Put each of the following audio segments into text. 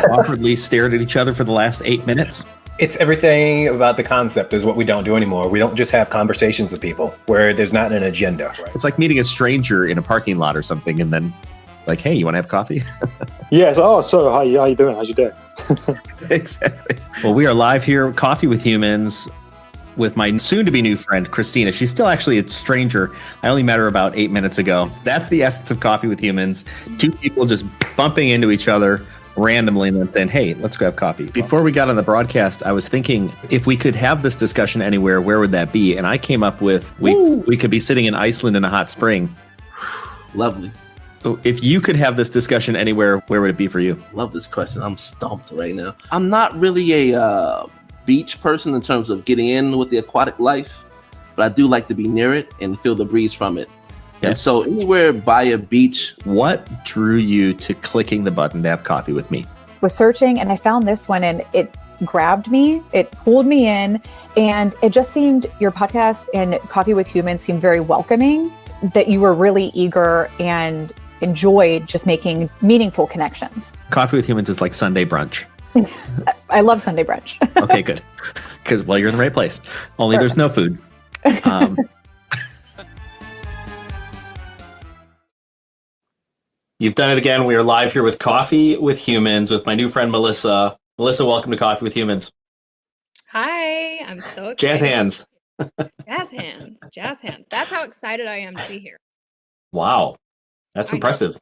awkwardly stared at each other for the last 8 minutes. It's everything about the concept is what we don't do anymore. We don't just have conversations with people where there's not an agenda. Right? It's like meeting a stranger in a parking lot or something, and then like, hey, you want to have coffee? Yes. Oh, so how you doing? How's your day? Exactly. Well, we are live here, Coffee with Humans, with my soon-to-be new friend, Christina. She's still actually a stranger. I only met her about 8 minutes ago. That's the essence of Coffee with Humans. Two people just bumping into each other randomly and then saying, hey, let's go have coffee. Before we got on the broadcast, I was thinking if we could have this discussion anywhere, where would that be? And I came up with we could be sitting in Iceland in a hot spring. Lovely. If you could have this discussion anywhere, where would it be for you? Love this question. I'm stumped right now. I'm not really a beach person in terms of getting in with the aquatic life, but I do like to be near it and feel the breeze from it. Yeah. And so anywhere by a beach. What drew you to clicking the button to have coffee with me? Was searching and I found this one and it grabbed me, it pulled me in, and it just seemed, your podcast and Coffee with Humans seemed very welcoming, that you were really eager and enjoyed just making meaningful connections. Coffee with Humans is like Sunday brunch. I love Sunday brunch. Okay, good. Because, well, you're in the right place. Only there's no food. You've done it again. We are live here with Coffee with Humans with my new friend, Melissa. Melissa, welcome to Coffee with Humans. Hi, I'm so excited. Jazz hands. Jazz hands. Jazz hands. That's how excited I am to be here. Wow. That's impressive.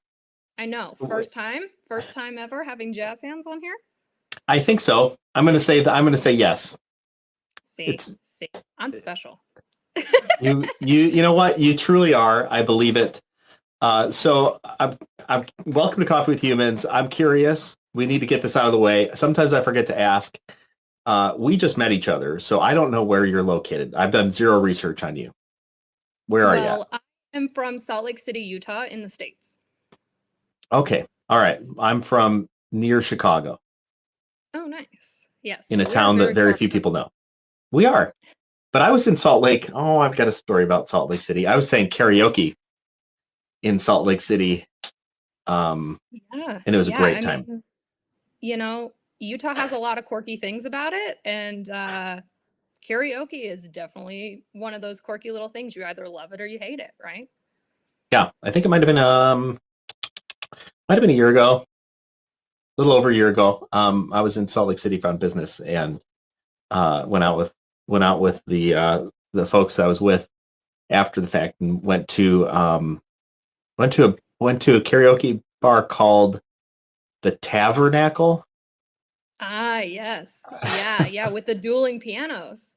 I know. First time ever having jazz hands on here? I think so. I'm going to say yes. See, I'm special. You know what? You truly are. I believe it. So I'm welcome to Coffee with Humans. I'm curious. We need to get this out of the way. Sometimes I forget to ask. We just met each other, so I don't know where you're located. I've done zero research on you. Where are you? Well, I am from Salt Lake City, Utah, in the States. Okay. All right. I'm from near Chicago. Oh, nice. Yes. In a town that very few people know. We are. But I was in Salt Lake. Oh, I've got a story about Salt Lake City. I was saying karaoke in Salt Lake City. And it was a great time. mean, Utah has a lot of quirky things about it. And karaoke is definitely one of those quirky little things. You either love it or you hate it, right? Yeah. I think it might have been a year ago. A little over a year ago. I was in Salt Lake City on business and went out with the folks I was with after the fact and went to a karaoke bar called the Tabernacle. Ah, yes. Yeah, with the dueling pianos.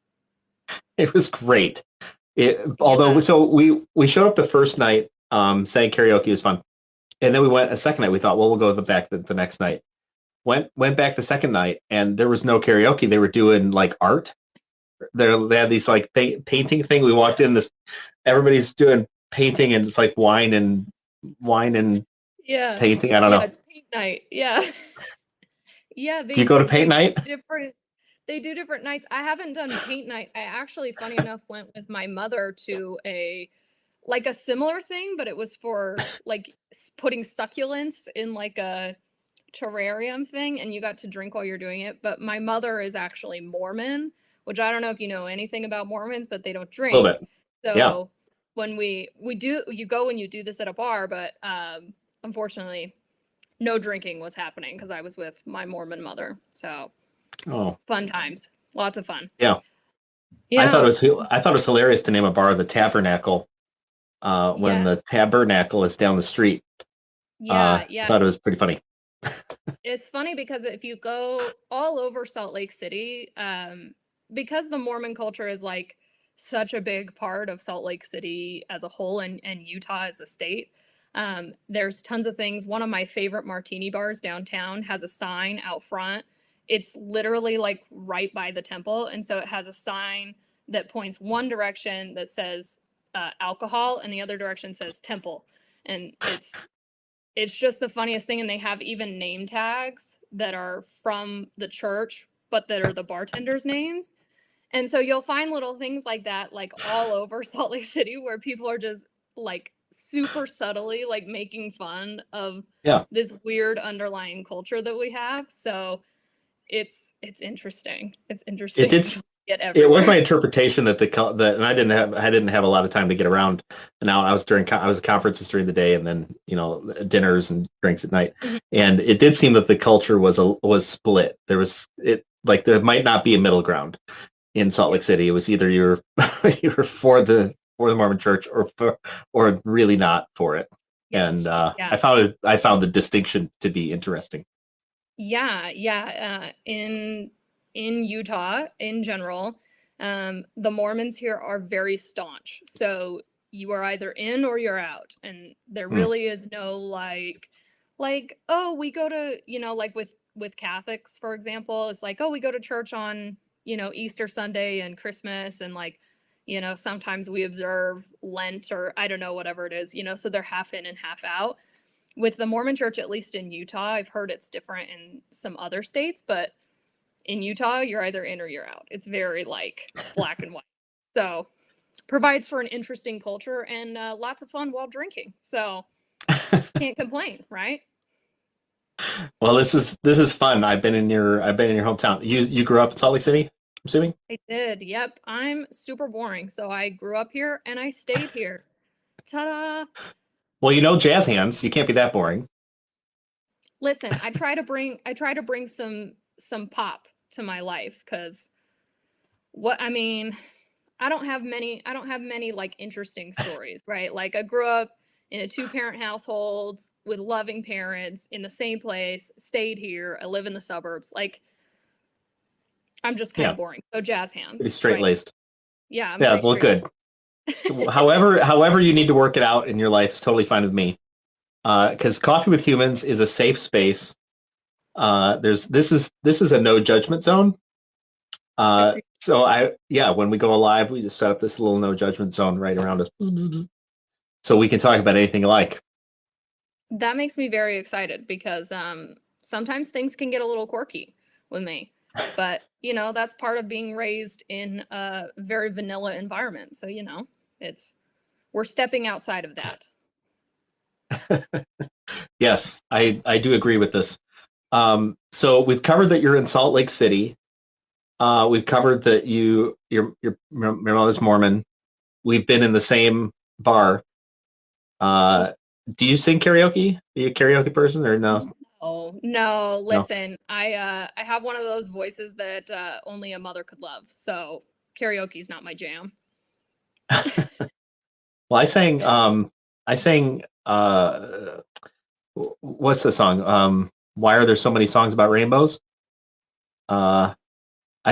It was great. So we showed up the first night, sang karaoke, was fun. And then we went a second night. We thought, well, we'll go back the next night. Went back the second night, and there was no karaoke. They were doing like art. They had these like painting thing. We walked in, everybody's doing painting, and it's like wine and painting. I don't know. It's paint night. Yeah. Yeah. Do you go to paint night? They do different nights. I haven't done paint night. I actually, funny enough, went with my mother to a similar thing, but it was for like putting succulents in like a terrarium thing, and you got to drink while you're doing it. But my mother is actually Mormon, which I don't know if you know anything about Mormons, but they don't drink. A little bit. So yeah. When you go and you do this at a bar, but unfortunately no drinking was happening because I was with my Mormon mother. So fun times. Lots of fun. Yeah. I thought it was hilarious to name a bar the Tabernacle when the Tabernacle is down the street. Yeah. I thought it was pretty funny. It's funny because if you go all over Salt Lake City, because the Mormon culture is like such a big part of Salt Lake City as a whole and Utah as a state, there's tons of things. One of my favorite martini bars downtown has a sign out front. It's literally like right by the temple. And so it has a sign that points one direction that says alcohol and the other direction says temple. And it's just the funniest thing. And they have even name tags that are from the church, but that are the bartenders' names. And so you'll find little things like that, like all over Salt Lake City, where people are just like super subtly like making fun of Yeah. this weird underlying culture that we have. So it's interesting. It's interesting. It did. to get It was my everywhere. interpretation that and I didn't have a lot of time to get around. And now I was at conferences during the day, and then dinners and drinks at night. Mhm. And it did seem that the culture was split. There might not be a middle ground in Salt Lake City. It was either you're you're for the Mormon Church or really not for it. Yes. And Yeah. I found the distinction to be interesting. Yeah. In Utah, in general, the Mormons here are very staunch. So you are either in or you're out, and there really is no like, oh, we go to like with Catholics, for example, it's like, oh, we go to church on Easter Sunday and Christmas, and like sometimes we observe Lent or I don't know, whatever it is, so they're half in and half out. With the Mormon Church, at least in Utah, I've heard it's different in some other states, but in Utah, you're either in or you're out. It's very like black and white. So provides for an interesting culture and lots of fun while drinking. So can't complain, right? Well, this is fun. I've been in your hometown. You grew up in Salt Lake City, I'm assuming? I did. Yep. I'm super boring. So I grew up here and I stayed here. Ta-da! Well, jazz hands. You can't be that boring. Listen, I try to bring some pop to my life, because I don't have many like interesting stories, right? Like I grew up in a 2-parent household with loving parents in the same place, stayed here, I live in the suburbs. Like I'm just kind of boring. So jazz hands. Pretty straight-laced. Right? Yeah. Yeah, well, good. However you need to work it out in your life is totally fine with me. Because Coffee with Humans is a safe space. This is a no judgment zone. So when we go live, we just set up this little no judgment zone right around us, so we can talk about anything you like. That makes me very excited, because sometimes things can get a little quirky with me, but that's part of being raised in a very vanilla environment. So we're stepping outside of that. Yes, I do agree with this. So we've covered that you're in Salt Lake City. We've covered that your mother's Mormon. We've been in the same bar. Do you sing karaoke? Are you a karaoke person or no? Oh no! Listen, I have one of those voices that only a mother could love. So karaoke's not my jam. Well, I sang. What's the song? Why are there so many songs about rainbows? I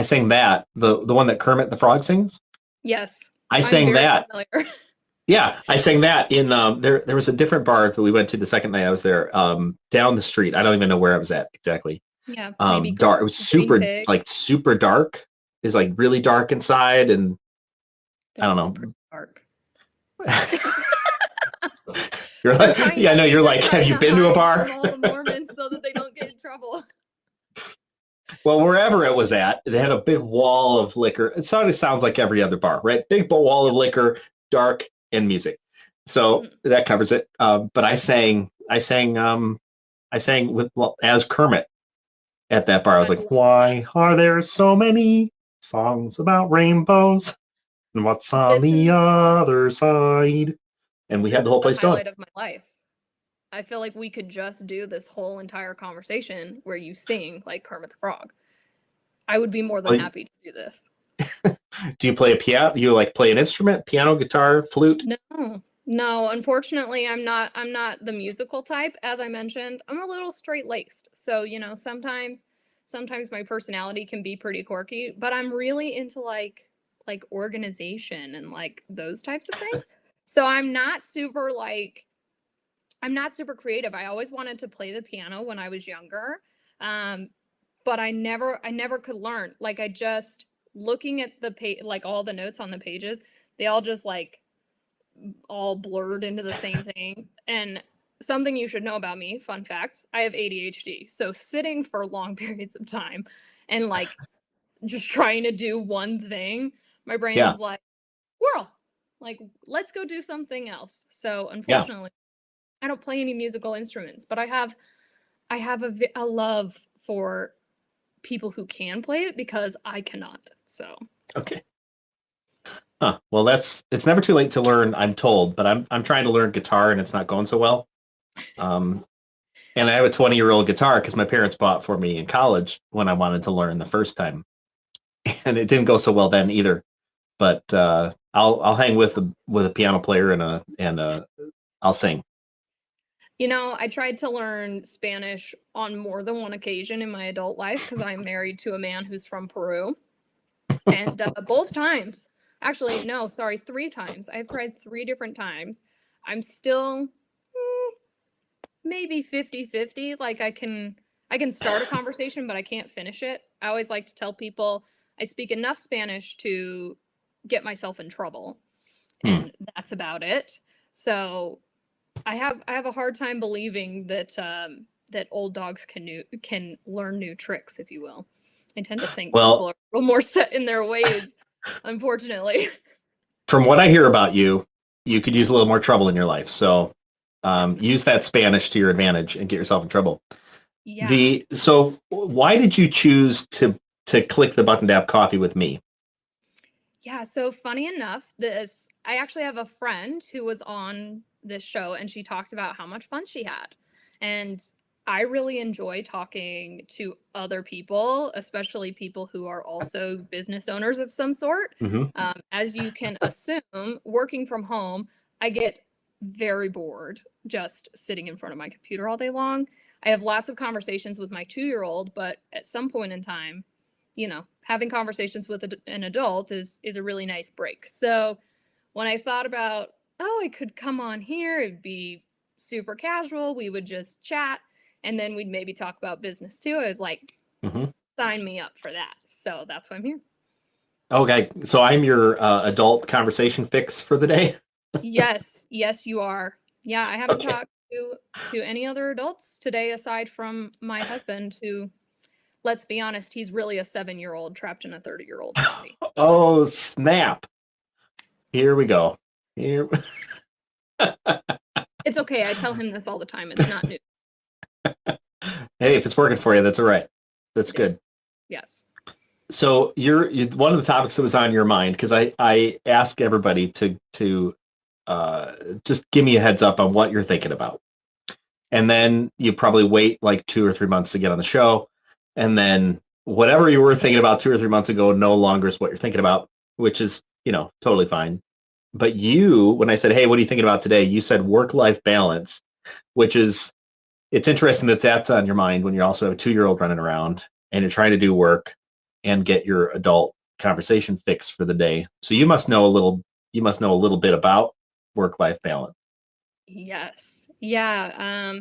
sang that, the one that Kermit the Frog sings. Yes, I sang that. Familiar. Yeah, I sang that in there was a different bar that we went to the second night I was there, down the street. I don't even know where I was at exactly. Yeah, maybe dark. It was super dark. It's like really dark inside, and I don't know. Dark. You're like, yeah, no, you're like, have you been to a bar? All the Mormons so that they don't get in trouble. Well, wherever it was at, they had a big wall of liquor. It sort of sounds like every other bar, right? Big wall of liquor, dark, and music. So that covers it. But I sang as Kermit at that bar. I was like, why are there so many songs about rainbows? And what's on the other side? And we had the whole place going. This is the highlight of my life. I feel like we could just do this whole entire conversation where you sing like Kermit the Frog. I would be more than happy to do this. Do you play a piano? You like play an instrument? Piano, guitar, flute? No. Unfortunately, I'm not the musical type. As I mentioned, I'm a little straight-laced. So sometimes my personality can be pretty quirky, but I'm really into like organization and like those types of things. So I'm not super creative. I always wanted to play the piano when I was younger, but I never could learn. Like I just looking at the page, like all the notes on the pages, they all just like all blurred into the same thing. And something you should know about me, fun fact, I have ADHD. So sitting for long periods of time and like just trying to do one thing, my brain is like, squirrel, Like, let's go do something else. So unfortunately, I don't play any musical instruments, but I have a love for people who can play it because I cannot. So Okay. Huh. Well, it's never too late to learn, I'm told, but I'm trying to learn guitar and it's not going so well. And I have a 20-year-old guitar because my parents bought for me in college when I wanted to learn the first time, and it didn't go so well then either. But I'll hang with a piano player and I'll sing. I tried to learn Spanish on more than one occasion in my adult life because I'm married to a man who's from Peru. And both times, actually, no, sorry, 3 times. I've tried 3 different times. I'm still maybe 50-50. Like I can start a conversation, but I can't finish it. I always like to tell people I speak enough Spanish to get myself in trouble. And that's about it. So I have a hard time believing that that old dogs can learn new tricks, if you will. I tend to think people are a little more set in their ways, unfortunately. From what I hear about you, you could use a little more trouble in your life. So use that Spanish to your advantage and get yourself in trouble. Yeah. So why did you choose to click the button to have coffee with me? Yeah, so funny enough, I actually have a friend who was on this show and she talked about how much fun she had. And I really enjoy talking to other people, especially people who are also business owners of some sort. As you can assume, working from home, I get very bored just sitting in front of my computer all day long. I have lots of conversations with my 2-year-old, but at some point in time, having conversations with an adult is a really nice break. So when I thought about, I could come on here, it'd be super casual. We would just chat and then we'd maybe talk about business too. I was like, sign me up for that. So that's why I'm here. Okay. So I'm your adult conversation fix for the day. Yes, you are. Yeah, I haven't talked to any other adults today aside from my husband who, let's be honest, he's really a 7-year-old trapped in a 30-year-old body. Oh, snap. Here we go. It's okay. I tell him this all the time. It's not new. Hey, if it's working for you, that's all right. That's good. Yes. So you're one of the topics that was on your mind, because I ask everybody to just give me a heads up on what you're thinking about. And then you probably wait like 2 or 3 months to get on the show. And then whatever you were thinking about 2 or 3 months ago no longer is what you're thinking about, which is, totally fine. But when I said, hey, what are you thinking about today? You said work-life balance, which is, it's interesting that that's on your mind when you also have a 2-year-old running around and you're trying to do work and get your adult conversation fix for the day. So you must know a little bit about work-life balance. Yes. Yeah.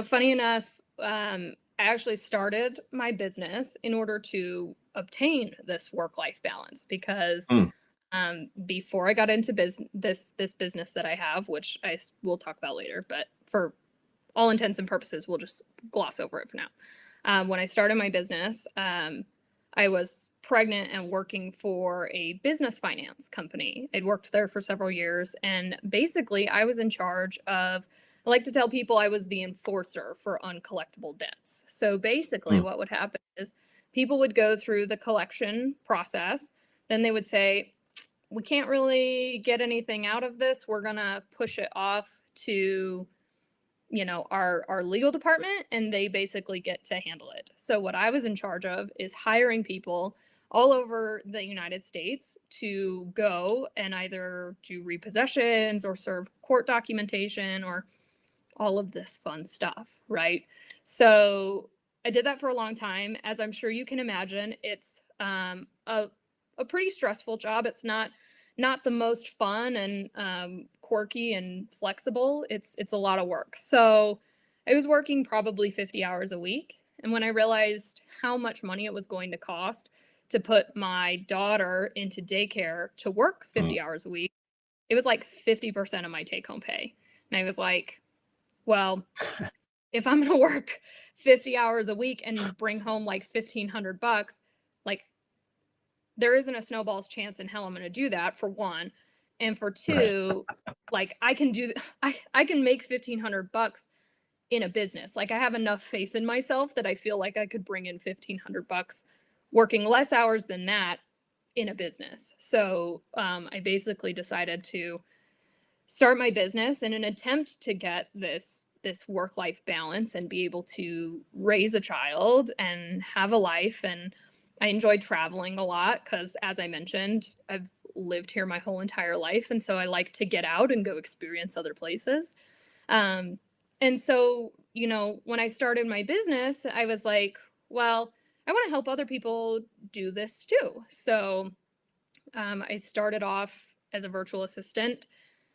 Funny enough, I actually started my business in order to obtain this work-life balance because before I got into this business that I have, which I will talk about later, but for all intents and purposes, we'll just gloss over it for now. When I started my business, I was pregnant and working for a business finance company. I'd worked there for several years, and basically I was in charge of, I like to tell people I was the enforcer for uncollectible debts. So basically what would happen is people would go through the collection process, then they would say, we can't really get anything out of this. We're going to push it off to our legal department, and they basically get to handle it. So what I was in charge of is hiring people all over the United States to go and either do repossessions or serve court documentation or all of this fun stuff, right? So I did that for a long time. As I'm sure you can imagine, it's a pretty stressful job. It's not the most fun and quirky and flexible. It's a lot of work. So I was working probably 50 hours a week. And when I realized how much money it was going to cost to put my daughter into daycare to work 50 hours a week, it was like 50% of my take-home pay. And I was like, well, if I'm going to work 50 hours a week and bring home like $1,500, like there isn't a snowball's chance in hell I'm going to do that, for one. And for two, like I can make $1,500 in a business. Like I have enough faith in myself that I feel like I could bring in $1,500 working less hours than that in a business. So I basically decided to start my business in an attempt to get this work-life balance and be able to raise a child and have a life. And I enjoy traveling a lot because, as I mentioned, I've lived here my whole entire life, and so I like to get out and go experience other places. And so, you know, when I started my business, I was like, well, I want to help other people do this too. So I started off as a virtual assistant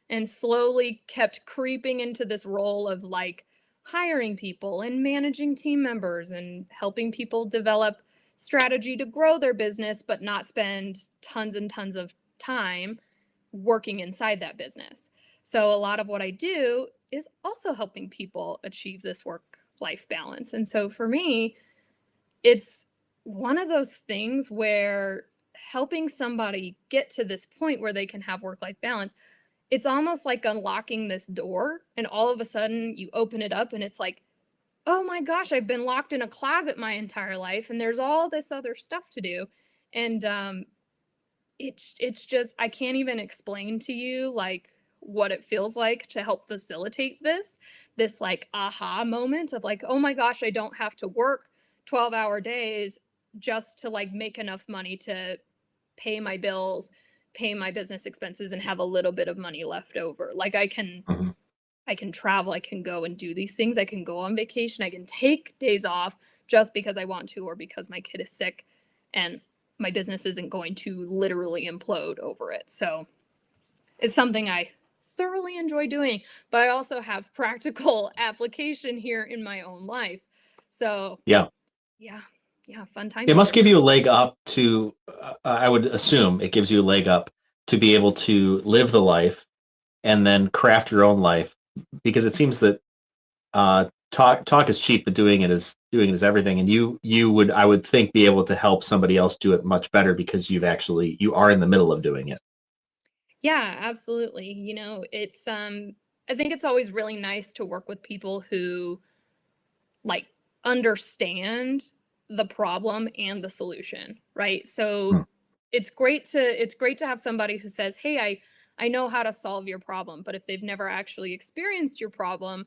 and slowly kept creeping into this role of like hiring people and managing team members and helping people develop strategy to grow their business, but not spend tons and tons of time working inside that business. So a lot of what I do is also helping people achieve this work-life balance. And so for me, it's one of those things where helping somebody get to this point where they can have work-life balance, it's almost like unlocking this door, and all of a sudden you open it up and it's like, oh my gosh, I've been locked in a closet my entire life and there's all this other stuff to do. And it's just, I can't even explain to you like what it feels like to help facilitate this like aha moment of like, oh my gosh, I don't have to work 12-hour days just to like make enough money to pay my bills, pay my business expenses, and have a little bit of money left over. Like I can travel, I can go and do these things, I can go on vacation, I can take days off just because I want to or because my kid is sick, and my business isn't going to literally implode over it. So it's something I thoroughly enjoy doing, but I also have practical application here in my own life. So yeah, fun time. It must give you a leg up to, I would assume it gives you a leg up to be able to live the life and then craft your own life, because it seems that talk is cheap, but doing it is everything. And you would, I would think, be able to help somebody else do it much better because you are in the middle of doing it. Yeah, absolutely. You know, it's I think it's always really nice to work with people who like understand the problem and the solution, right? So it's great to have somebody who says, "Hey, I know how to solve your problem," but if they've never actually experienced your problem,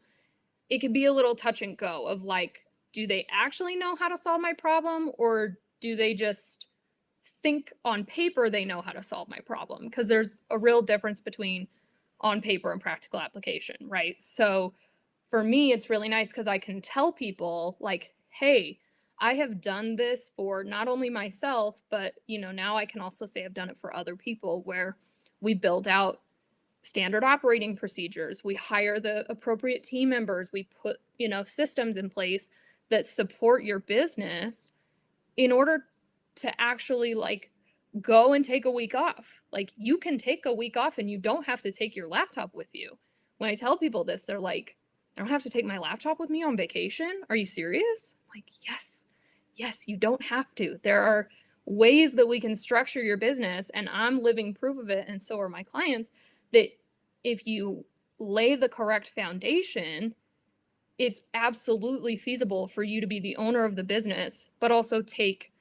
it can be a little touch and go of like, do they actually know how to solve my problem, or do they just think on paper they know how to solve my problem? Because there's a real difference between on paper and practical application, right? So for me, it's really nice because I can tell people like, hey, I have done this for not only myself, but you know, now I can also say I've done it for other people, where we build out standard operating procedures, we hire the appropriate team members, we put, you know, systems in place that support your business in order to actually like go and take a week off. Like you can take a week off and you don't have to take your laptop with you. When I tell people this, they're like, I don't have to take my laptop with me on vacation? Are you serious? I'm like, yes, you don't have to. There are ways that we can structure your business, and I'm living proof of it, and so are my clients, that if you lay the correct foundation, it's absolutely feasible for you to be the owner of the business, but also take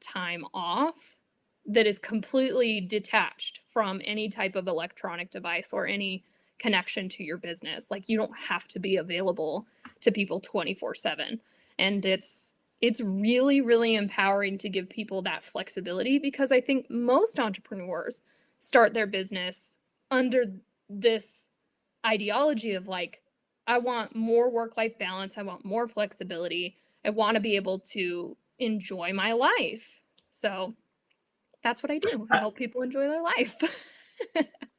time off that is completely detached from any type of electronic device or any connection to your business. Like you don't have to be available to people 24/7. And it's really, really empowering to give people that flexibility, because I think most entrepreneurs start their business under this ideology of like, I want more work-life balance, I want more flexibility, I want to be able to enjoy my life. So that's what I do. I help people enjoy their life.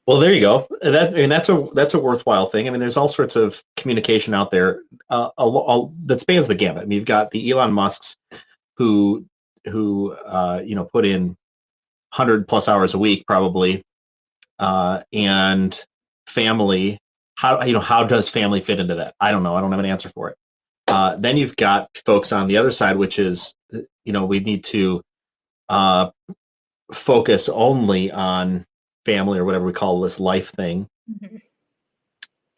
Well, there you go. That's a worthwhile thing. I mean, there's all sorts of communication out there that spans the gamut. I mean, you've got the Elon Musks who put in 100+ hours a week probably, and family. How does family fit into that? I don't know. I don't have an answer for it. Then you've got folks on the other side, which is, we need to focus only on family or whatever we call this life thing, Mhm.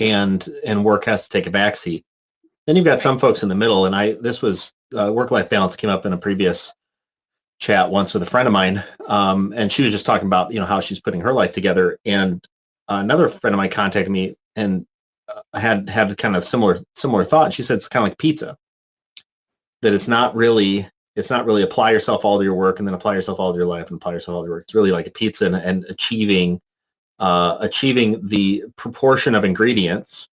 and work has to take a backseat. Then you've got Right. some folks in the middle, and this was work-life balance came up in a previous chat once with a friend of mine, and she was just talking about how she's putting her life together, and another friend of mine contacted me and had kind of similar thought. She said it's kind of like pizza, that it's not really apply yourself all to your work and then apply yourself all to your life and apply yourself all to your work. It's really like a pizza, and achieving the proportion of ingredients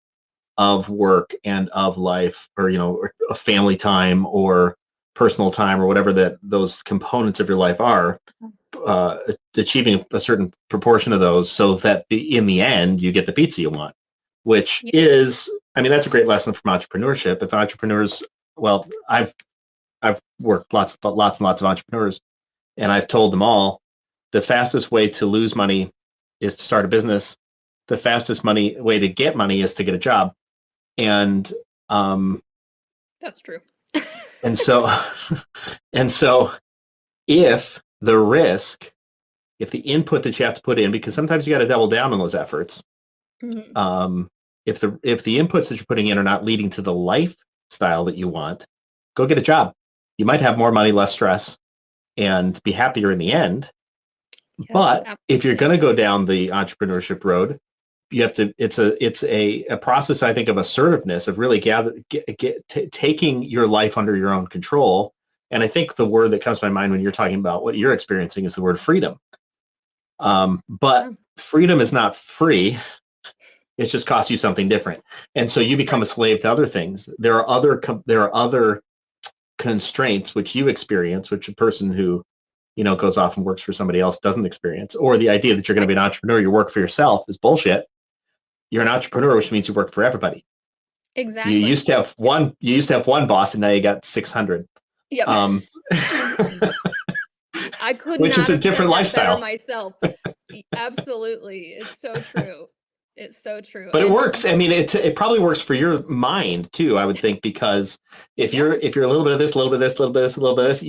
of work and of life, or or a family time or personal time or whatever that those components of your life are, achieving a certain proportion of those, so that in the end you get the pizza you want, which Yeah. is, I mean, that's a great lesson from entrepreneurship. If entrepreneurs, well, I've worked lots and lots of entrepreneurs, and I've told them all the fastest way to lose money is to start a business. The fastest way to get money is to get a job. And That's true. and so if the input that you have to put in, because sometimes you got to double down on those efforts, Mhm. if the inputs that you're putting in are not leading to the lifestyle that you want, go get a job. You might have more money, less stress, and be happier in the end. Yes, But if you're absolutely. going to go down the entrepreneurship road, you have to. It's a process, I think, of assertiveness, of really taking your life under your own control. And I think the word that comes to my mind when you're talking about what you're experiencing is the word freedom. But Yeah. freedom is not free. It just costs you something different, and so you become a slave to other things. There are other constraints which you experience, which a person who goes off and works for somebody else doesn't experience. Or the idea that you're going to be an entrepreneur, you work for yourself, is bullshit. You're an entrepreneur, which means you work for everybody. You Exactly. used to have one. You used to have one boss, and now you got 600. Yep. Um, I could which is not a have said different that better lifestyle, myself. Absolutely. It's so true. It's so true. but it And works. I mean, it probably works for your mind too, I would think, because if yeah, you're a little bit of this, a little bit of this, a little bit of this, a little bit of this,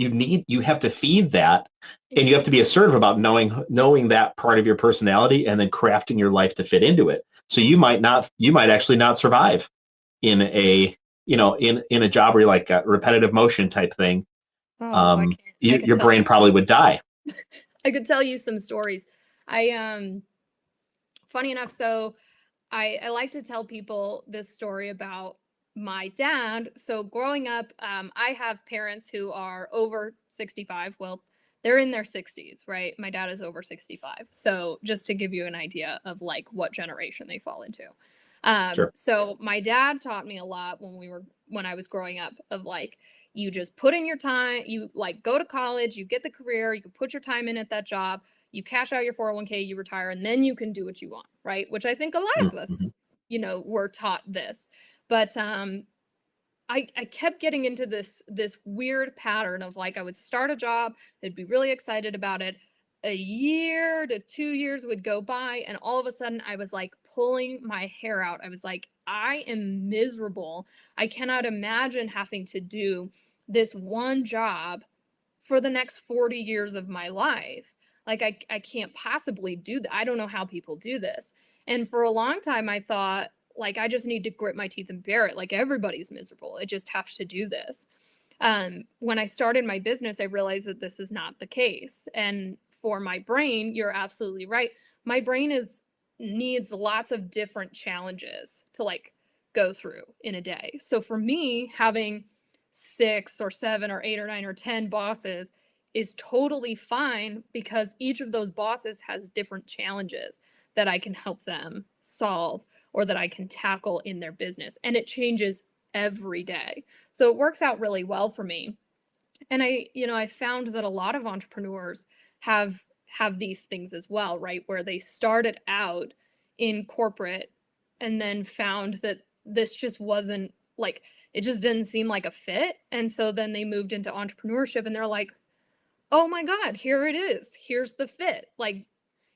you have to feed that, and you have to be assertive about knowing that part of your personality, and then crafting your life to fit into it. So you might actually not survive in a in a job where you're like a repetitive motion type thing. oh, I can't. I could Your tell brain probably would die. I could tell you some stories. I funny enough, so I like to tell people this story about my dad. So growing up, I have parents who are over 65. Well, they're in their 60s, right? My dad is over 65. So just to give you an idea of like what generation they fall into. Sure. So my dad taught me a lot when I was growing up, of like, you just put in your time, you like go to college, you get the career, you put your time in at that job, you cash out your 401k, you retire, and then you can do what you want, right? Which I think a lot of Mm-hmm. us, were taught this. But I kept getting into this weird pattern of like, I would start a job, I'd be really excited about it. A year to 2 years would go by, and all of a sudden I was like pulling my hair out. I was like, I am miserable. I cannot imagine having to do this one job for the next 40 years of my life. Like I can't possibly do that. I don't know how people do this. And for a long time I thought, like, I just need to grit my teeth and bear it. Like, everybody's miserable. I just have to do this. When I started my business, I realized that this is not the case. And for my brain, you're absolutely right. My brain needs lots of different challenges to like go through in a day. So for me, having 6 or 7 or 8 or 9 or 10 bosses is totally fine, because each of those bosses has different challenges that I can help them solve, or that I can tackle in their business. And it changes every day. So it works out really well for me. And I found that a lot of entrepreneurs have these things as well, right? Where they started out in corporate and then found that this just wasn't like, it just didn't seem like a fit. And so then they moved into entrepreneurship and they're like, oh my God, here it is. Here's the fit. Like,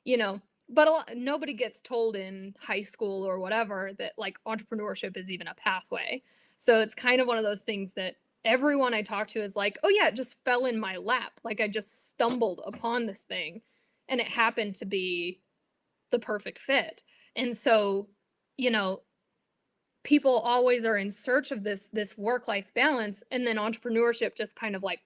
you know, but nobody gets told in high school or whatever that like entrepreneurship is even a pathway. So it's kind of one of those things that everyone I talk to is like, oh yeah, it just fell in my lap. Like I just stumbled upon this thing, and it happened to be the perfect fit. And so, people always are in search of this work-life balance, and then entrepreneurship just kind of like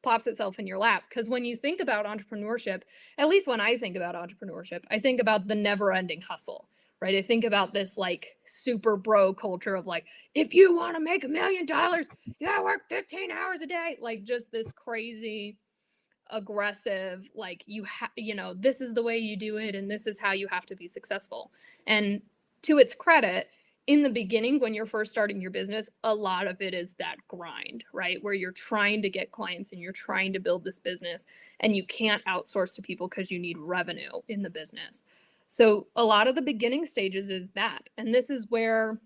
pops itself in your lap. Because when you think about entrepreneurship, at least when I think about entrepreneurship, I think about the never-ending hustle, right? I think about this like super bro culture of like, if you want to make $1 million, you gotta work 15 hours a day. Like just this crazy, aggressive, like this is the way you do it, and this is how you have to be successful. And to its credit, in the beginning, when you're first starting your business, a lot of it is that grind, right? Where you're trying to get clients and you're trying to build this business, and you can't outsource to people because you need revenue in the business. So a lot of the beginning stages is that. And this is where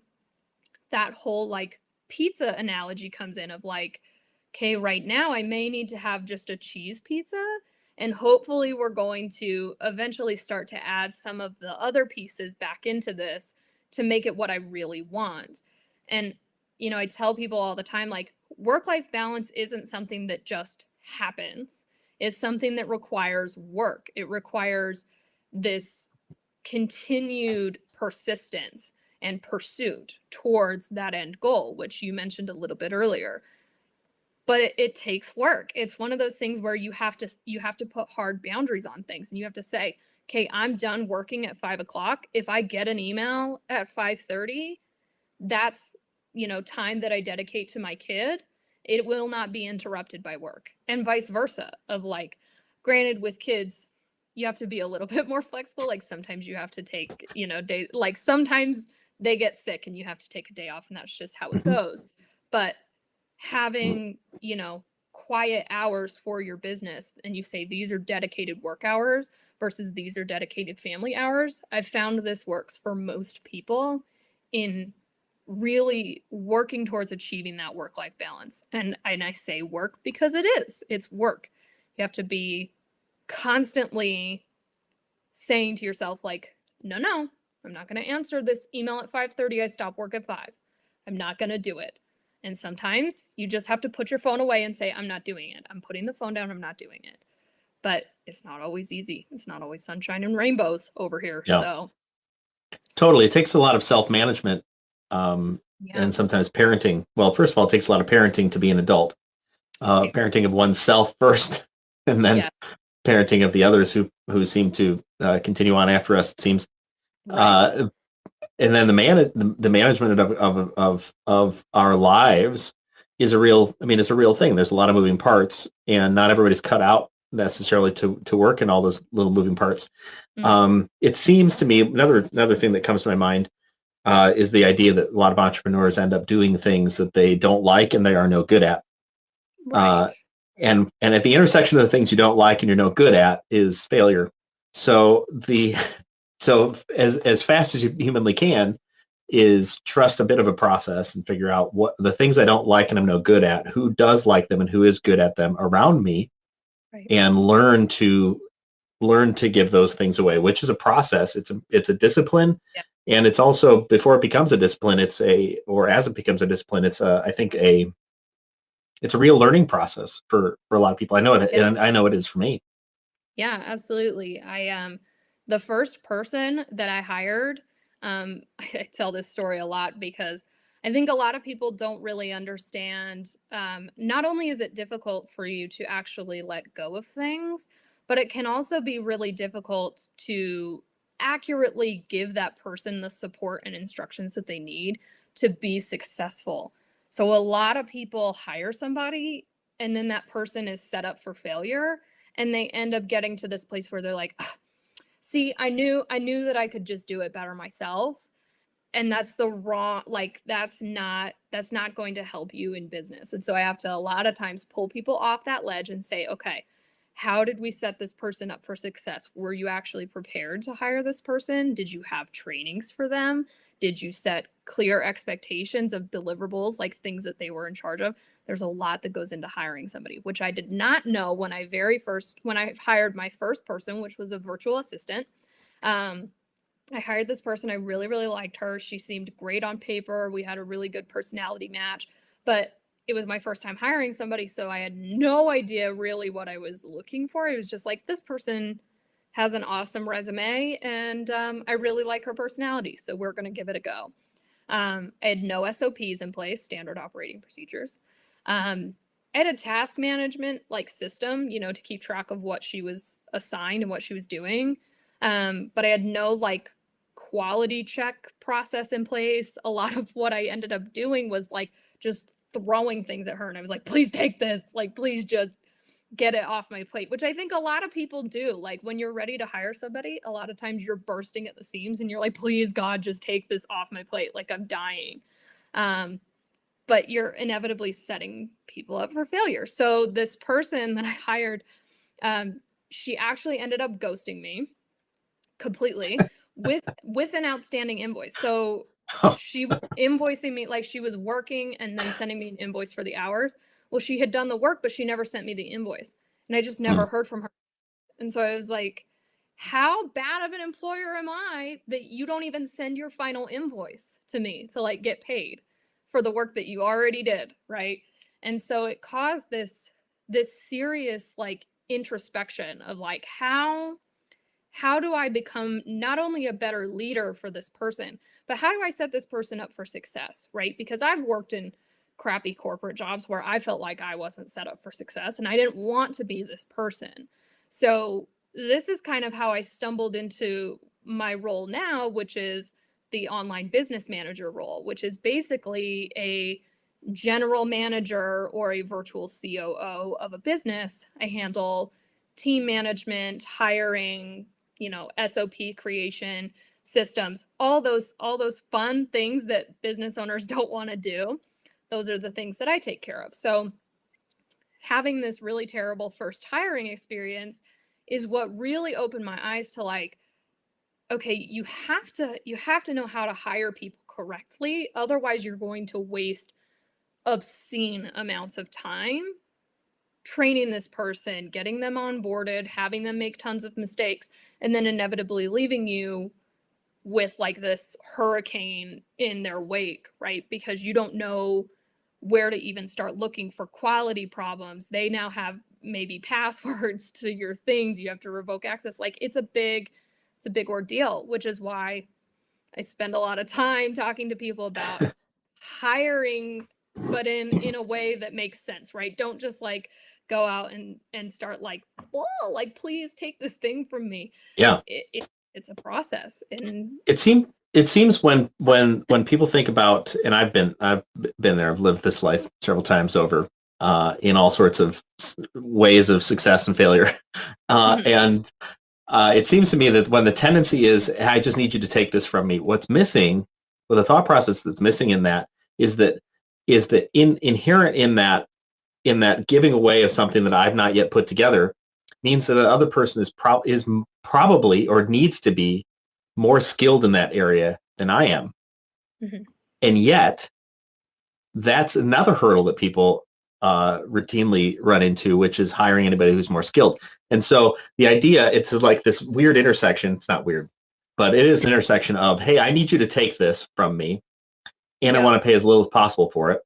that whole like pizza analogy comes in of like, okay, right now I may need to have just a cheese pizza, and hopefully we're going to eventually start to add some of the other pieces back into this to make it what I really want. And, I tell people all the time, like, work-life balance isn't something that just happens. It's something that requires work. It requires this continued persistence and pursuit towards that end goal, which you mentioned a little bit earlier. But it takes work. It's one of those things where you have to put hard boundaries on things, and you have to say, okay, I'm done working at 5:00. If I get an email at 5:30, that's, time that I dedicate to my kid. It will not be interrupted by work, and vice versa. Of like, granted, with kids, you have to be a little bit more flexible. Like sometimes you have to take, day, like sometimes they get sick and you have to take a day off, and that's just how it goes. But having, quiet hours for your business, and you say these are dedicated work hours versus these are dedicated family hours, I've found this works for most people in really working towards achieving that work-life balance. And I say work because it's work. You have to be constantly saying to yourself, like, no, I'm not going to answer this email at 5:30. I stop work at 5. I'm not going to do it. And sometimes you just have to put your phone away and say, I'm not doing it. I'm putting the phone down. I'm not doing it. But it's not always easy. It's not always sunshine and rainbows over here. Yeah. So Totally. It takes a lot of self-management and sometimes parenting. Well, first of all, it takes a lot of parenting to be an adult. Parenting of oneself first, and then parenting of the others who seem to continue on after us, it seems. Right. And then the management of our lives is it's a real thing. There's a lot of moving parts, and not everybody's cut out necessarily to work in all those little moving parts. Mm-hmm. It seems to me another thing that comes to my mind is the idea that a lot of entrepreneurs end up doing things that they don't like and they are no good at. Right. And at the intersection of the things you don't like and you're no good at is failure. So as fast as you humanly can is trust a bit of a process and figure out what the things I don't like and I'm no good at, who does like them and who is good at them around me, right. And learn to give those things away, which is a process. It's a discipline. Yeah. And it's also, before it becomes a discipline, as it becomes a discipline, it's a real learning process for a lot of people. I know it, and I know it is for me. Yeah, absolutely. The first person that I hired, I tell this story a lot because I think a lot of people don't really understand. Not only is it difficult for you to actually let go of things, but it can also be really difficult to accurately give that person the support and instructions that they need to be successful. So a lot of people hire somebody and then that person is set up for failure, and they end up getting to this place where they're like, see, I knew that I could just do it better myself. And that's that's not going to help you in business. And so I have to a lot of times pull people off that ledge and say, okay, how did we set this person up for success? Were you actually prepared to hire this person? Did you have trainings for them? Did you set clear expectations of deliverables, like things that they were in charge of? There's a lot that goes into hiring somebody, which I did not know when I hired my first person, which was a virtual assistant. I hired this person. I really, really liked her. She seemed great on paper. We had a really good personality match, but it was my first time hiring somebody, so I had no idea really what I was looking for. It was just like, this person has an awesome resume, and I really like her personality, so we're going to give it a go. I had no SOPs in place, standard operating procedures. I had a task management like system, to keep track of what she was assigned and what she was doing. But I had no like quality check process in place. A lot of what I ended up doing was like just throwing things at her, and I was like, please take this, like, please just get it off my plate, which I think a lot of people do. Like when you're ready to hire somebody, a lot of times you're bursting at the seams and you're like, please God, just take this off my plate. Like I'm dying. But you're inevitably setting people up for failure. So this person that I hired, she actually ended up ghosting me completely with an outstanding invoice. So she was invoicing me, like she was working and then sending me an invoice for the hours. Well, she had done the work, but she never sent me the invoice. And I just never heard from her. And so I was like, how bad of an employer am I that you don't even send your final invoice to me to like get paid for the work that you already did, right? And so it caused this serious like introspection of like how do I become not only a better leader for this person, but how do I set this person up for success, right? Because I've worked in crappy corporate jobs where I felt like I wasn't set up for success and I didn't want to be this person. So this is kind of how I stumbled into my role now, which is the online business manager role, which is basically a general manager or a virtual COO of a business. I handle team management, hiring, SOP creation, systems, all those fun things that business owners don't want to do. Those are the things that I take care of. So having this really terrible first hiring experience is what really opened my eyes to like, okay, you have to know how to hire people correctly. Otherwise, you're going to waste obscene amounts of time training this person, getting them onboarded, having them make tons of mistakes, and then inevitably leaving you with like this hurricane in their wake, right? Because you don't know where to even start looking for quality problems. They now have maybe passwords to your things. You have to revoke access. Like it's a big ordeal, which is why I spend a lot of time talking to people about hiring, but in a way that makes sense, right? Don't just like go out and start like, oh, like please take this thing from me. Yeah. It's a process. And it seems when people think about, and I've been there, I've lived this life several times over, in all sorts of ways of success and failure, and it seems to me that when the tendency is, hey, I just need you to take this from me, what's missing, or the thought process that's missing in that is that inherent in that giving away of something that I've not yet put together means that the other person is probably or needs to be more skilled in that area than I am. Mm-hmm. And yet that's another hurdle that people routinely run into, which is hiring anybody who's more skilled. And so the idea, it's like this weird intersection. It's not weird, but it is an intersection of, hey, I need you to take this from me and I want to pay as little as possible for it.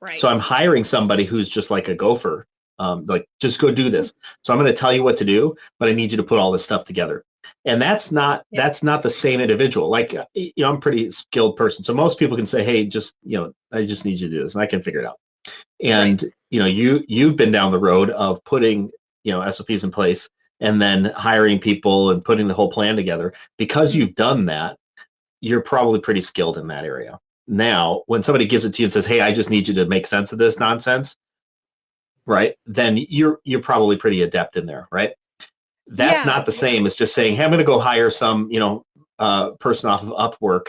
Right. So I'm hiring somebody who's just like a gopher, like just go do this. So I'm going to tell you what to do, but I need you to put all this stuff together. And that's not the same individual. Like, I'm a pretty skilled person. So most people can say, hey, just, I just need you to do this and I can figure it out. And, you've been down the road of putting, SOPs in place and then hiring people and putting the whole plan together. Because you've done that, you're probably pretty skilled in that area. Now, when somebody gives it to you and says, hey, I just need you to make sense of this nonsense, right? Then you're probably pretty adept in there, right? That's not the same as just saying, hey, I'm going to go hire some, person off of Upwork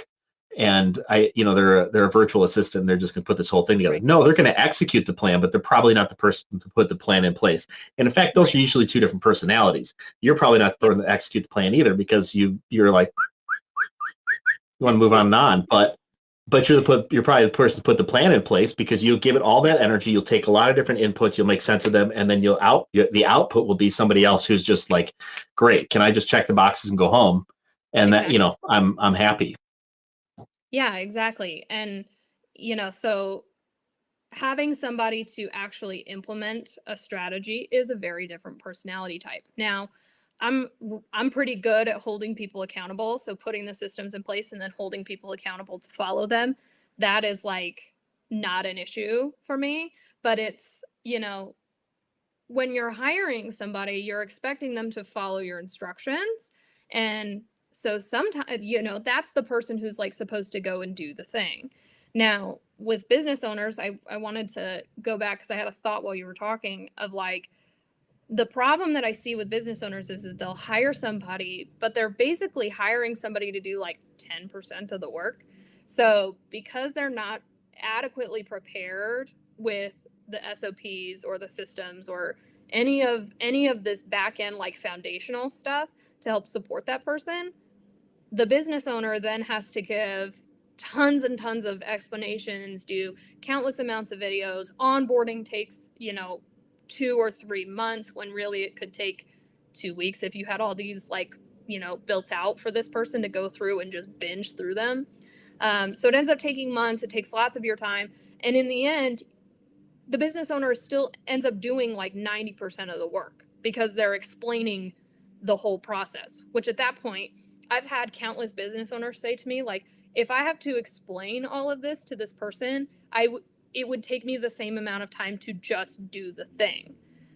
and they're a virtual assistant and they're just going to put this whole thing together. No, they're going to execute the plan, but they're probably not the person to put the plan in place. And in fact, those are usually two different personalities. You're probably not the person to execute the plan either, because you're like, you want to move on and on, but you're probably the person to put the plan in place, because you'll give it all that energy. You'll take a lot of different inputs. You'll make sense of them. And then the output will be somebody else who's just like, great, can I just check the boxes and go home? And that, I'm happy. Yeah, exactly. And, so having somebody to actually implement a strategy is a very different personality type. Now, I'm pretty good at holding people accountable. So putting the systems in place and then holding people accountable to follow them, that is like not an issue for me. But it's, when you're hiring somebody, you're expecting them to follow your instructions. And so sometimes, that's the person who's like supposed to go and do the thing. Now, with business owners, I wanted to go back because I had a thought while you were talking of like, the problem that I see with business owners is that they'll hire somebody, but they're basically hiring somebody to do like 10% of the work. So because they're not adequately prepared with the SOPs or the systems or any of this back end like foundational stuff to help support that person, the business owner then has to give tons and tons of explanations, do countless amounts of videos. Onboarding takes, 2 or 3 months when really it could take 2 weeks if you had all these like, built out for this person to go through and just binge through them. So it ends up taking months. It takes lots of your time. And in the end, the business owner still ends up doing like 90% of the work because they're explaining the whole process, which at that point, I've had countless business owners say to me, like, if I have to explain all of this to this person, it would take me the same amount of time to just do the thing.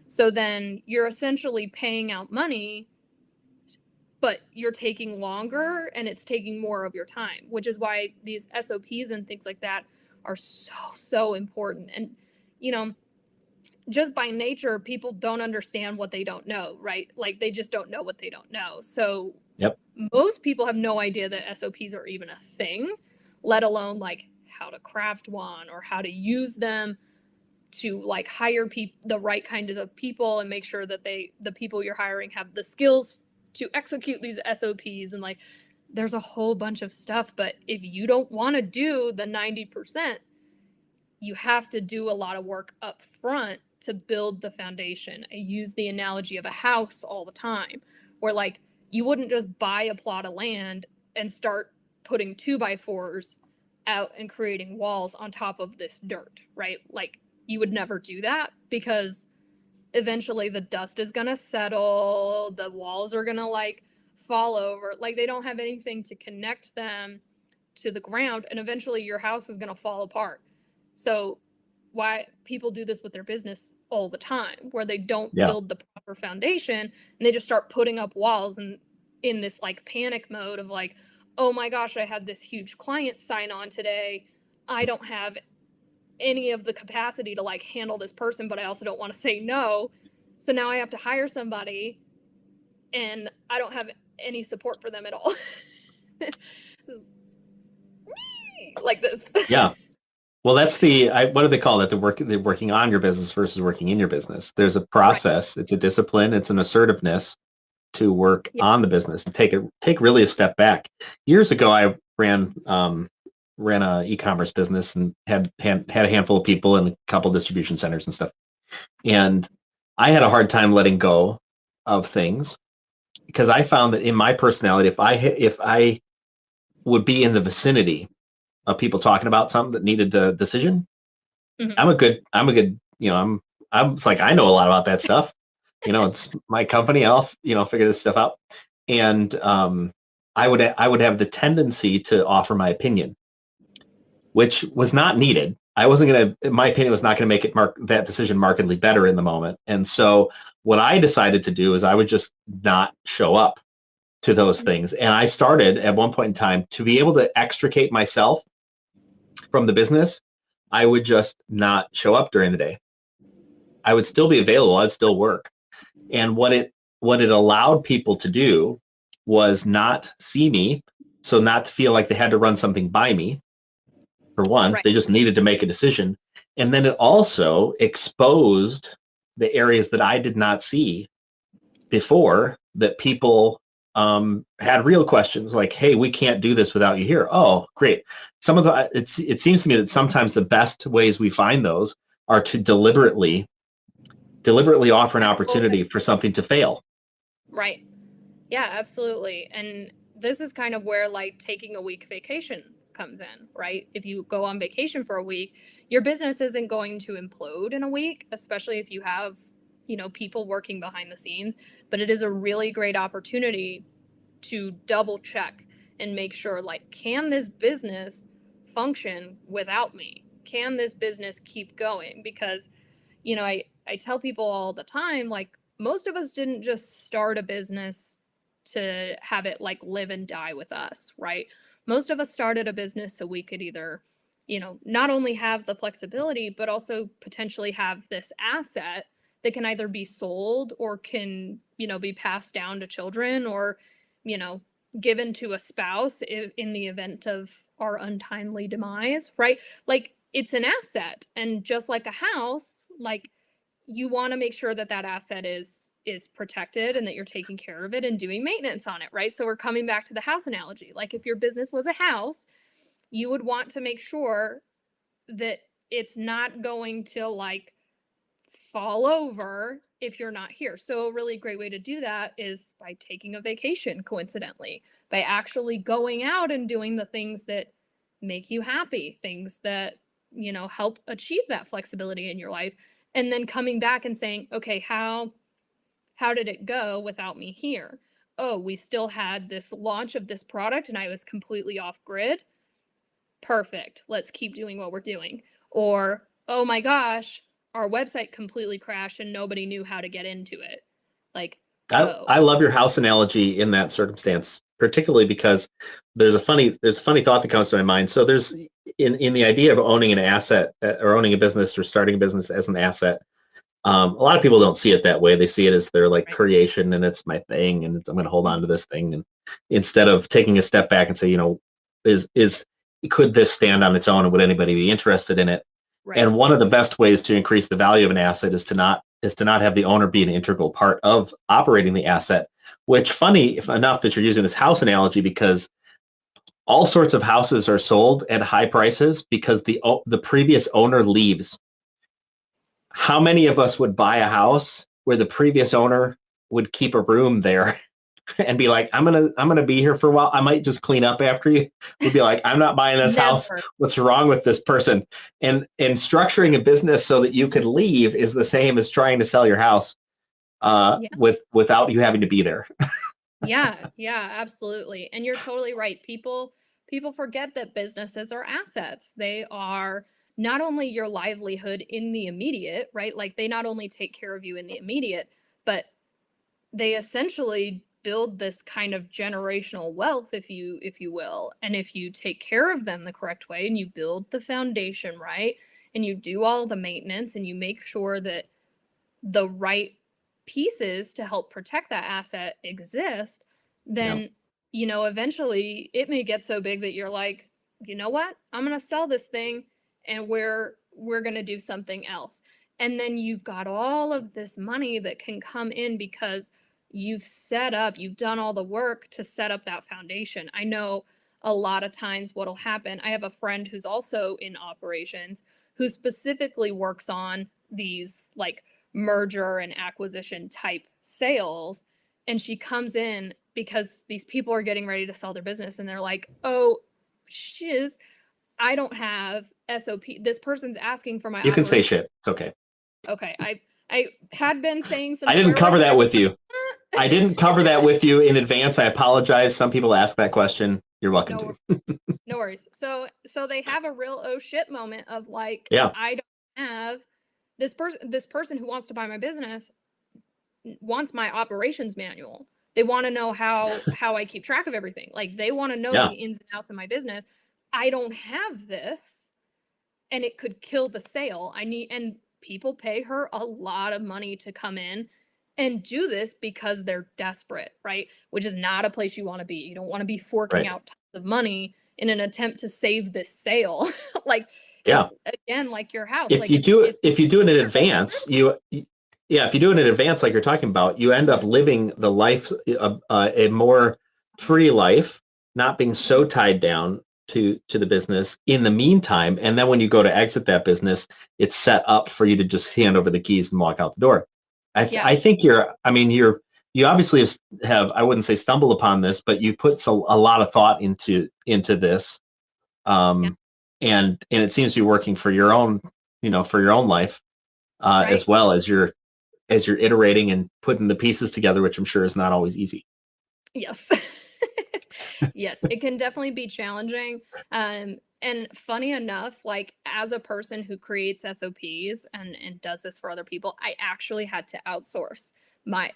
So then you're essentially paying out money, but you're taking longer and it's taking more of your time, which is why these SOPs and things like that are so important. And, just by nature, people don't understand what they don't know, right? Like they just don't know what they don't know. So Yep. Most people have no idea that SOPs are even a thing, let alone like how to craft one or how to use them to like hire the right kinds of people and make sure that the people you're hiring have the skills to execute these SOPs. And like there's a whole bunch of stuff, but if you don't want to do the 90%, you have to do a lot of work up front to build the foundation. I use the analogy of a house all the time, where like you wouldn't just buy a plot of land and start putting 2x4s out and creating walls on top of this dirt, right? Like you would never do that because eventually the dust is going to settle, the walls are going to like fall over, like they don't have anything to connect them to the ground, and eventually your house is going to fall apart. So why people do this with their business all the time, where they don't build the proper foundation and they just start putting up walls and in this like panic mode of like, oh my gosh, I had this huge client sign on today. I don't have any of the capacity to like handle this person, but I also don't want to say no. So now I have to hire somebody and I don't have any support for them at all. Like this. Yeah. Well, that's what do they call it? They're working on your business versus working in your business. There's a process. Right. It's a discipline. It's an assertiveness to work on the business and take really a step back. Years ago, I ran a e-commerce business and had a handful of people and a couple distribution centers and stuff. And I had a hard time letting go of things because I found that in my personality, if I would be in the vicinity of people talking about something that needed a decision, I'm a good, I'm it's like, I know a lot about that stuff. It's my company. I'll, figure this stuff out. And I would have the tendency to offer my opinion, which was not needed. My opinion was not going to make that decision markedly better in the moment. And so what I decided to do is I would just not show up to those things. And I started at one point in time to be able to extricate myself from the business. I would just not show up during the day. I would still be available. I'd still work. And what it allowed people to do was not see me, so not to feel like they had to run something by me. For one, right. They just needed to make a decision. And then it also exposed the areas that I did not see before, that people had real questions like, hey, we can't do this without you here. Oh, great. It seems to me that sometimes the best ways we find those are to deliberately offer an opportunity for something to fail. Right. Yeah, absolutely. And this is kind of where like taking a week vacation comes in, right? If you go on vacation for a week, your business isn't going to implode in a week, especially if you have people working behind the scenes, but it is a really great opportunity to double check and make sure, like, can this business function without me? Can this business keep going? Because, I tell people all the time, like, most of us didn't just start a business to have it like live and die with us, right? Most of us started a business so we could either, not only have the flexibility, but also potentially have this asset that can either be sold or can, be passed down to children or, given to a spouse in the event of our untimely demise, right? Like, it's an asset. And just like a house, like, you want to make sure that asset is protected and that you're taking care of it and doing maintenance on it, right? So we're coming back to the house analogy. Like, if your business was a house, you would want to make sure that it's not going to like fall over if you're not here. So a really great way to do that is by taking a vacation, coincidentally, by actually going out and doing the things that make you happy, things that, help achieve that flexibility in your life. And then coming back and saying, okay, how did it go without me here? Oh, we still had this launch of this product and I was completely off grid. Perfect. Let's keep doing what we're doing. Or, oh my gosh, our website completely crashed and nobody knew how to get into it. Like, I love your house analogy in that circumstance, particularly because there's a funny thought that comes to my mind. So there's in the idea of owning an asset or owning a business or starting a business as an asset. A lot of people don't see it that way. They see it as their like creation and it's my thing and I'm going to hold on to this thing. And instead of taking a step back and say, could this stand on its own and would anybody be interested in it? Right. And one of the best ways to increase the value of an asset is to not have the owner be an integral part of operating the asset, which funny enough that you're using this house analogy because all sorts of houses are sold at high prices because the previous owner leaves. How many of us would buy a house where the previous owner would keep a room there and be like, I'm gonna be here for a while. I might just clean up after you. Would be like, I'm not buying this house. What's wrong with this person? And structuring a business so that you could leave is the same as trying to sell your house without you having to be there. Yeah, absolutely. And you're totally right. People forget that businesses are assets. They are not only your livelihood in the immediate, right? Like, they not only take care of you in the immediate, but they essentially build this kind of generational wealth, if you will. And if you take care of them the correct way and you build the foundation right and you do all the maintenance and you make sure that the right pieces to help protect that asset exist, then eventually it may get so big that you're like, you know what, I'm gonna sell this thing and we're gonna do something else. And then you've got all of this money that can come in because you've done all the work to set up that foundation. I know a lot of times what'll happen, I have a friend who's also in operations who specifically works on these like merger and acquisition type sales. And she comes in because these people are getting ready to sell their business and they're like, oh, shiz, I don't have SOP. This person's asking for my You can say shit. It's okay. Okay. I had been saying some. I didn't cover that with you. I didn't cover that with you in advance. I apologize. Some people ask that question. You're welcome to. No worries. So they have a real oh shit moment of like, I don't have this person who wants to buy my business wants my operations manual. They want to know how I keep track of everything. Like, they want to know the ins and outs of my business. I don't have this and it could kill the sale. And people pay her a lot of money to come in and do this because they're desperate, right? Which is not a place you want to be. You don't want to be forking out tons of money in an attempt to save this sale. Like, it's, again, like your house. If you do it in advance, if you do it in advance, like you're talking about, you end up living the life, a more free life, not being so tied down to the business in the meantime. And then when you go to exit that business, it's set up for you to just hand over the keys and walk out the door. I think you obviously have, I wouldn't say stumbled upon this, but you put a lot of thought into this. And it seems to be working for your own, for your own life, as well as you're as you're iterating and putting the pieces together, which I'm sure is not always easy. Yes. Yes, it can definitely be challenging. And funny enough, like as a person who creates SOPs and does this for other people, I actually had to outsource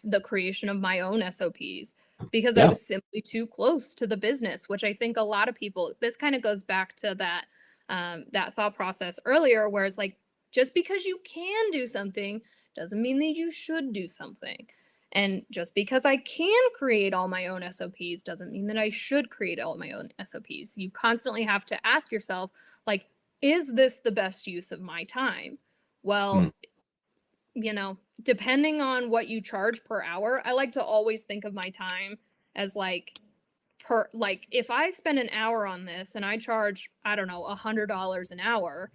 the creation of my own SOPs because I Yeah. was simply too close to the business, which I think a lot of people, this kind of goes back to that thought process earlier, where it's like, just because you can do something doesn't mean that you should do something. And just because I can create all my own SOPs doesn't mean that I should create all my own SOPs. You constantly have to ask yourself, like, is this the best use of my time? Well, depending on what you charge per hour, I like to always think of my time as like if I spend an hour on this and I charge, I don't know, $100 an hour,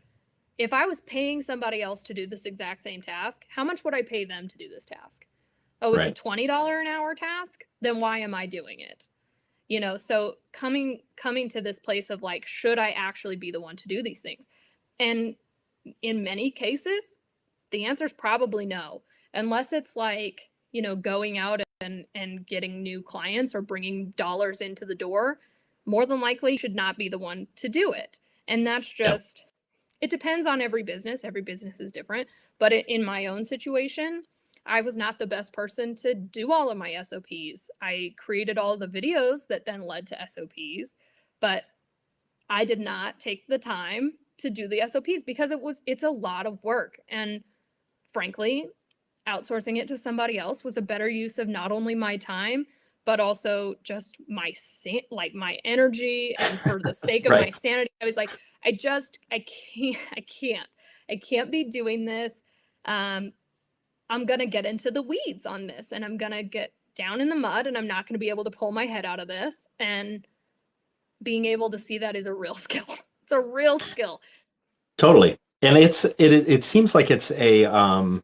if I was paying somebody else to do this exact same task, how much would I pay them to do this task? Oh, it's Right. a $20 an hour task? Then why am I doing it? So coming to this place of like, should I actually be the one to do these things? And in many cases, the answer is probably no, unless it's like, going out and getting new clients or bringing dollars into the door. More than likely, you should not be the one to do it. And that's just, it depends on every business. Every business is different. But in my own situation, I was not the best person to do all of my SOPs. I created all of the videos that then led to SOPs, but I did not take the time to do the SOPs because it's a lot of work. And frankly, outsourcing it to somebody else was a better use of not only my time, but also just my energy, and for the sake of my sanity, I was like, I can't be doing this. I'm going to get into the weeds on this, and I'm going to get down in the mud, and I'm not going to be able to pull my head out of this. And being able to see that is a real skill. It's a real skill. Totally. And it seems like it's a, I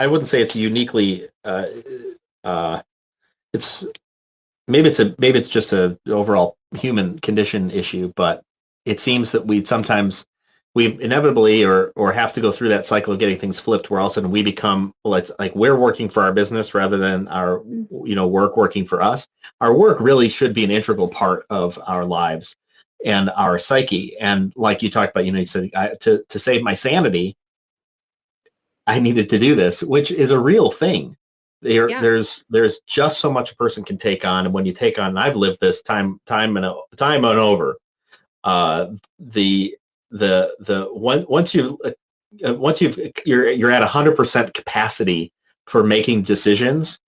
wouldn't say it's uniquely, it's maybe it's just a overall human condition issue, but it seems that we inevitably or have to go through that cycle of getting things flipped, where all of a sudden we become, well, it's like we're working for our business rather than our work working for us. Our work really should be an integral part of our lives and our psyche. And like you talked about, you said to save my sanity, I needed to do this, which is a real thing. There's just so much a person can take on, and when you take on, and I've lived this time and over, once you're at 100% capacity for making decisions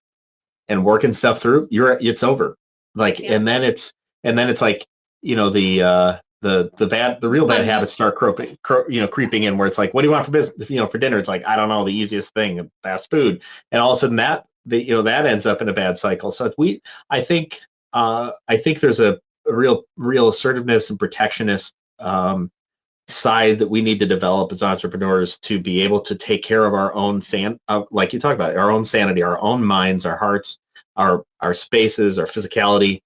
and working stuff through, it's over. And then it's like, the real bad habits start creeping in, where it's like, what do you want for business, for dinner? It's like, I don't know, the easiest thing, fast food. And all of a sudden that ends up in a bad cycle. So I think there's a real assertiveness and protectionist side that we need to develop as entrepreneurs to be able to take care of our own like you talk about, our own sanity, our own minds, our hearts, our spaces, our physicality,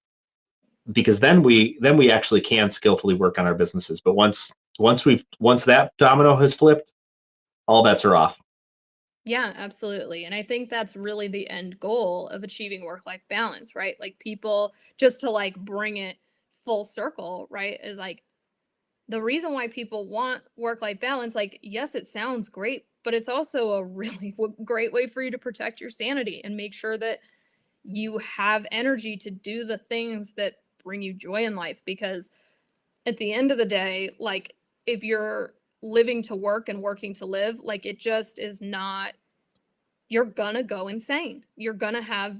because then we actually can skillfully work on our businesses. But once that domino has flipped, all bets are off. Yeah, absolutely. And I think that's really the end goal of achieving work-life balance, right? Like, people, just to like bring it full circle, right, is like, the reason why people want work-life balance, like, yes, it sounds great, but it's also a really great way for you to protect your sanity and make sure that you have energy to do the things that bring you joy in life. Because at the end of the day, like, if you're living to work and working to live, like, it just is not, you're gonna go insane. You're gonna have,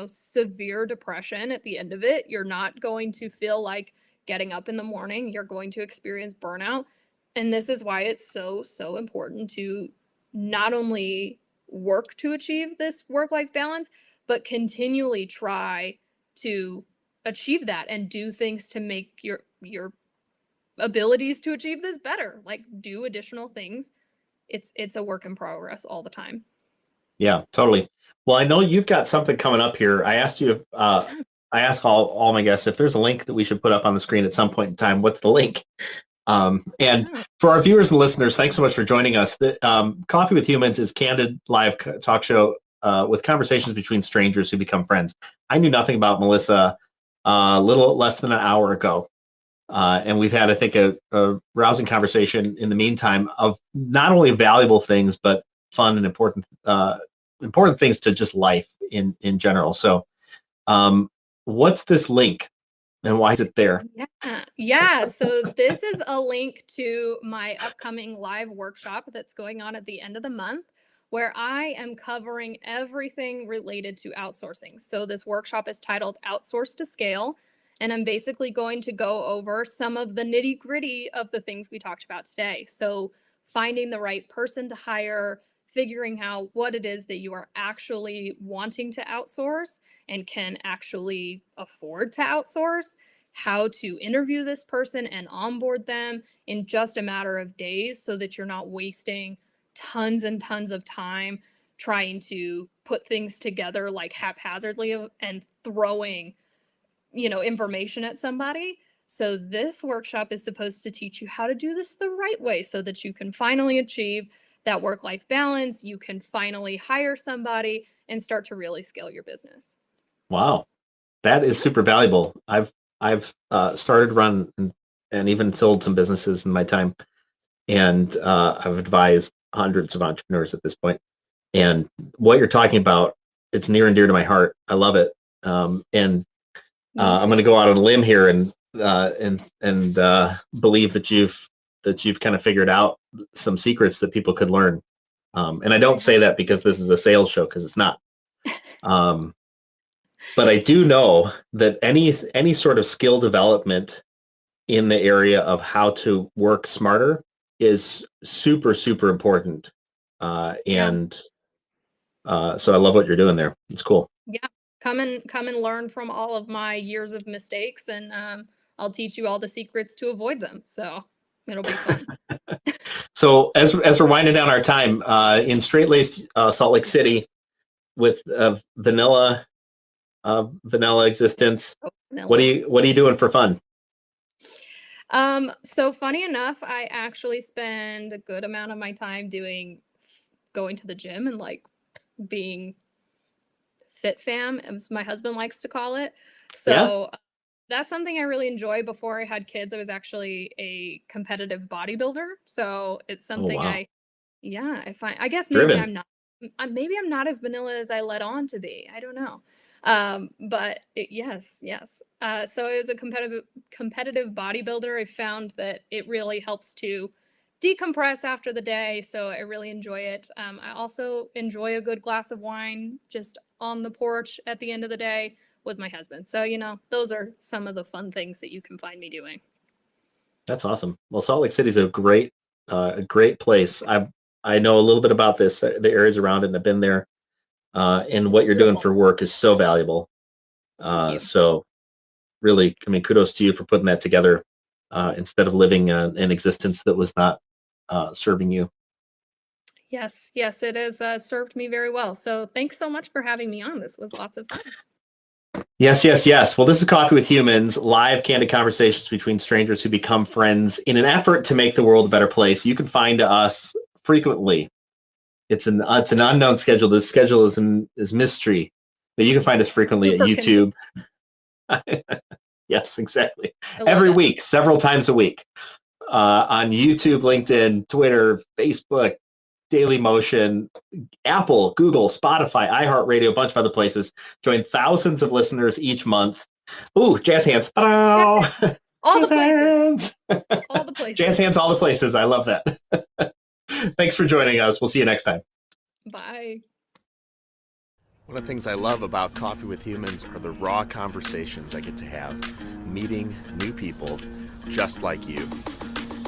severe depression at the end of it. You're not going to feel like getting up in the morning. You're going to experience burnout. And this is why it's so, so important to not only work to achieve this work-life balance, but continually try to achieve that and do things to make your abilities to achieve this better. Like, do additional things. It's a work in progress all the time. Yeah, totally. Well, I know you've got something coming up here. I asked you if I ask all my guests if there's a link that we should put up on the screen at some point in time. What's the link? And for our viewers and listeners, thanks so much for joining us. Coffee with Humans is candid live talk show with conversations between strangers who become friends. I knew nothing about Melissa a little less than an hour ago. And we've had, I think, a rousing conversation in the meantime of not only valuable things, but fun and important things to just life in general. So what's this link and why is it there? Yeah. So this is a link to my upcoming live workshop that's going on at the end of the month, where I am covering everything related to outsourcing. So this workshop is titled Outsource to Scale. And I'm basically going to go over some of the nitty gritty of the things we talked about today. So finding the right person to hire, figuring out what it is that you are actually wanting to outsource and can actually afford to outsource, how to interview this person and onboard them in just a matter of days so that you're not wasting tons and tons of time trying to put things together like haphazardly and throwing information at somebody. So this workshop is supposed to teach you how to do this the right way so that you can finally achieve that work-life balance. You can finally hire somebody and start to really scale your business. Wow. That is super valuable. I've started run and even sold some businesses in my time. And I've advised hundreds of entrepreneurs at this point. And what you're talking about, it's near and dear to my heart. I love it. And I'm going to go out on a limb here and believe that you've kind of figured out some secrets that people could learn. And I don't say that because this is a sales show, because it's not. But I do know that any sort of skill development in the area of how to work smarter is super, super important. So I love what you're doing there. It's cool. Yeah. Come and learn from all of my years of mistakes, and I'll teach you all the secrets to avoid them. So it'll be fun. So as we're winding down our time in straight-laced Salt Lake City with vanilla existence, Vanilla. what are you doing for fun? So funny enough, I actually spend a good amount of my time going to the gym and like being fit fam, as my husband likes to call it. So that's something I really enjoy. Before I had kids, I was actually a competitive bodybuilder. So it's something I find, I guess maybe maybe I'm not as vanilla as I let on to be. I don't know. But yes. So as a competitive bodybuilder, I found that it really helps to decompress after the day. So I really enjoy it. I also enjoy a good glass of wine just on the porch at the end of the day with my husband. So, those are some of the fun things that you can find me doing. That's awesome. Well, Salt Lake City is a great place. I know a little bit about the areas around it, and I've been there. And what you're doing for work is so valuable. So really, kudos to you for putting that together instead of living an existence that was not serving you. Yes, it has served me very well. So thanks so much for having me on. This was lots of fun. Yes. Well, this is Coffee with Humans, live candid conversations between strangers who become friends in an effort to make the world a better place. You can find us frequently. It's an unknown schedule. This schedule is mystery, but you can find us frequently at YouTube. Yes, exactly. Every week, several times a week, on YouTube, LinkedIn, Twitter, Facebook, Daily Motion, Apple, Google, Spotify, iHeartRadio, a bunch of other places. Join thousands of listeners each month. Ooh, jazz hands. All the places. All the places. Jazz hands, all the places. I love that. Thanks for joining us. We'll see you next time. Bye. One of the things I love about Coffee with Humans are the raw conversations I get to have, meeting new people just like you.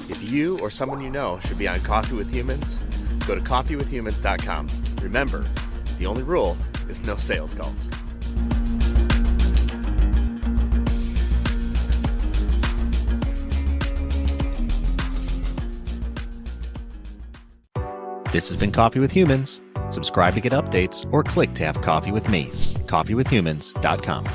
If you or someone you know should be on Coffee with Humans, go to coffeewithhumans.com. Remember, the only rule is no sales calls. This has been Coffee with Humans. Subscribe to get updates or click to have coffee with me. coffeewithhumans.com.